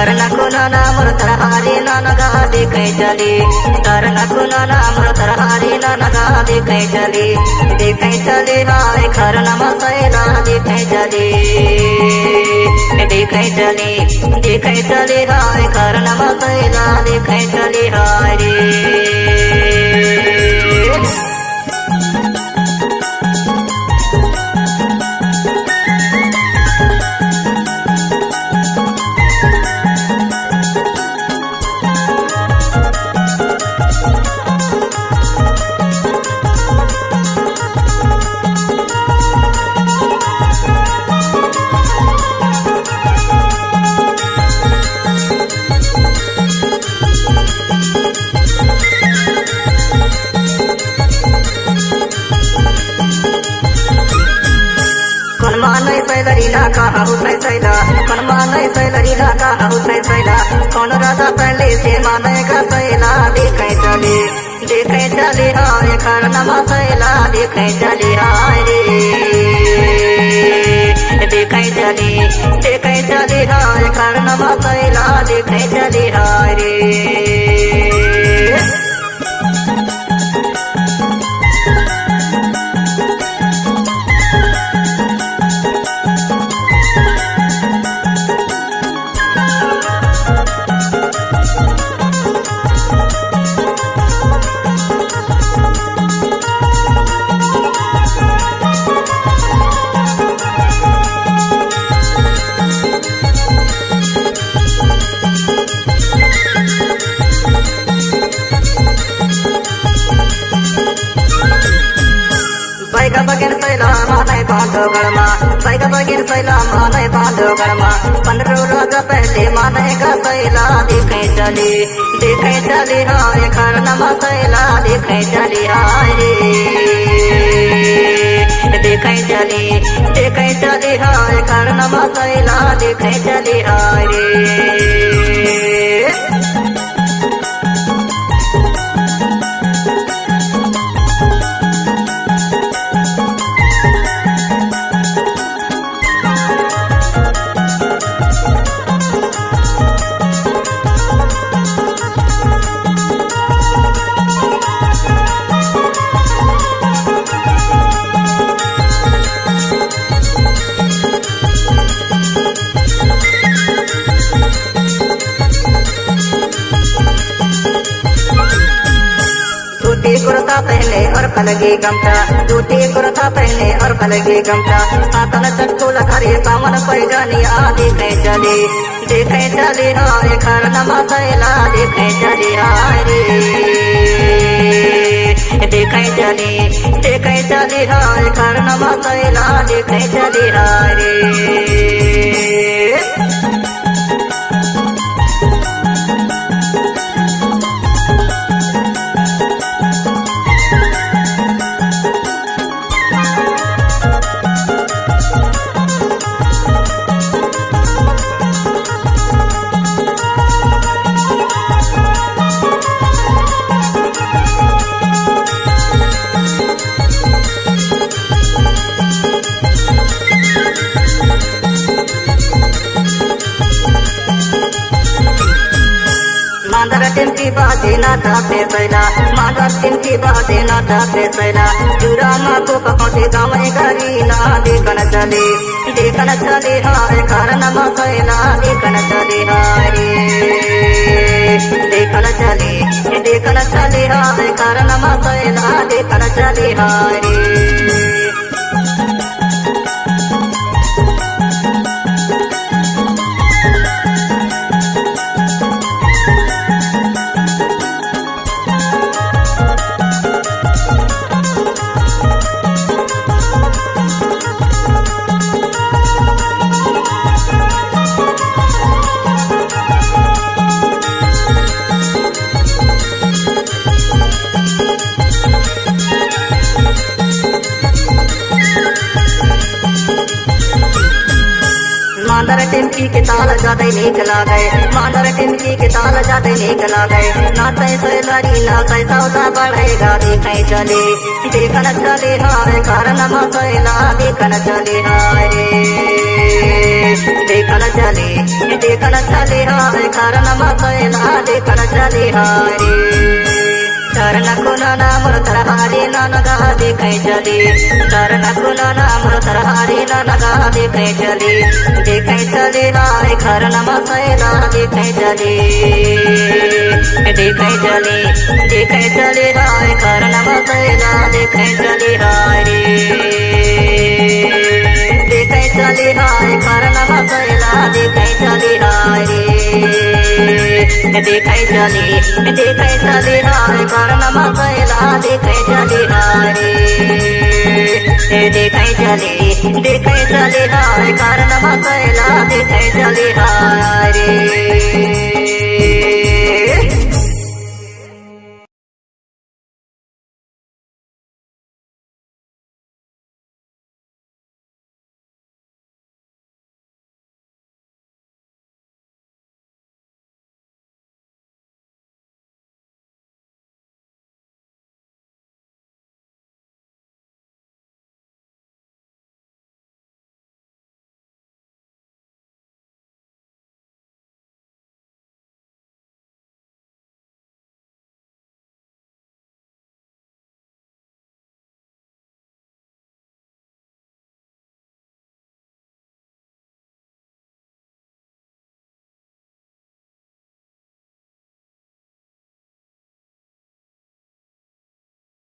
करना कुना नाम तरहारी ना नगा देखे चली करना कुना नाम तरहारी ना नगा देखे चली हाय करना मसैला देखे चली हाय करना मसैला देखे चली हाय रे। मानै सैलरी ना कहा हुसै सैला कौन मानै सैलरी ना कहा हुसै सैला कौन राजा पहले से मानेगा सैला देखे चली हाय करना मसैला देखे चली हाय रे। देखे चली हाय करना मसैला देखे चली हाय रे। बैगा बगिन सैला मानै बांधोगढ़मा बैगा बगिन सैला मानै बांधोगढ़मा 15 रोज पहले मानेगा सैला देखे चली हाय करना मसैला देखे चली हाय रे। देखे चली हाय करना मसैला देखे चली हाय रे। टूटी कुर्ता पहने और पलगी गमछा टूटी कुर्ता पहने और पलगी गमछा हाथन चक्कू लखारी सामन पैजानिया देखे चली हाय करना मसैला देखे चली हाय रे। देखे चली हाय करना मसैला देखे चली हाय रे। मांदर टिमकी बाजे ना तापे सैला मांदर टिमकी बाजे ना तापे सैला चूरा माँ को पहुँचे गाँव गरी ना देखन चली हाय करना मसैला देखन चली हाय रे। देखन चली हाय करना मसैला देखन चली हाय रे। मांदर टिमकी के ताल जाते निकला गए मांदर टिमकी के ताल जाते निकला गए नाते सैलरी नाते सौदा बढ़ेगा देखे चले देखन चले हाय करना मसैला देखन चले हाय रे। देखन चले हाय कारण मसैला देखन चले हाय रे चरण कुना नाम तरहारी नगा देखे चली चरण कुना नाम तरहारी नगा देखे चली हाय कारण मसैला देखे चली हाय कारण मसैला देखे चली हाय रे हाय कारण मसैला देखे चली हाय रे देखे चली हाय कारण मसैला देखे चली हाय रे देखे चली हाय कारण मसैला देखे चली हाय रे।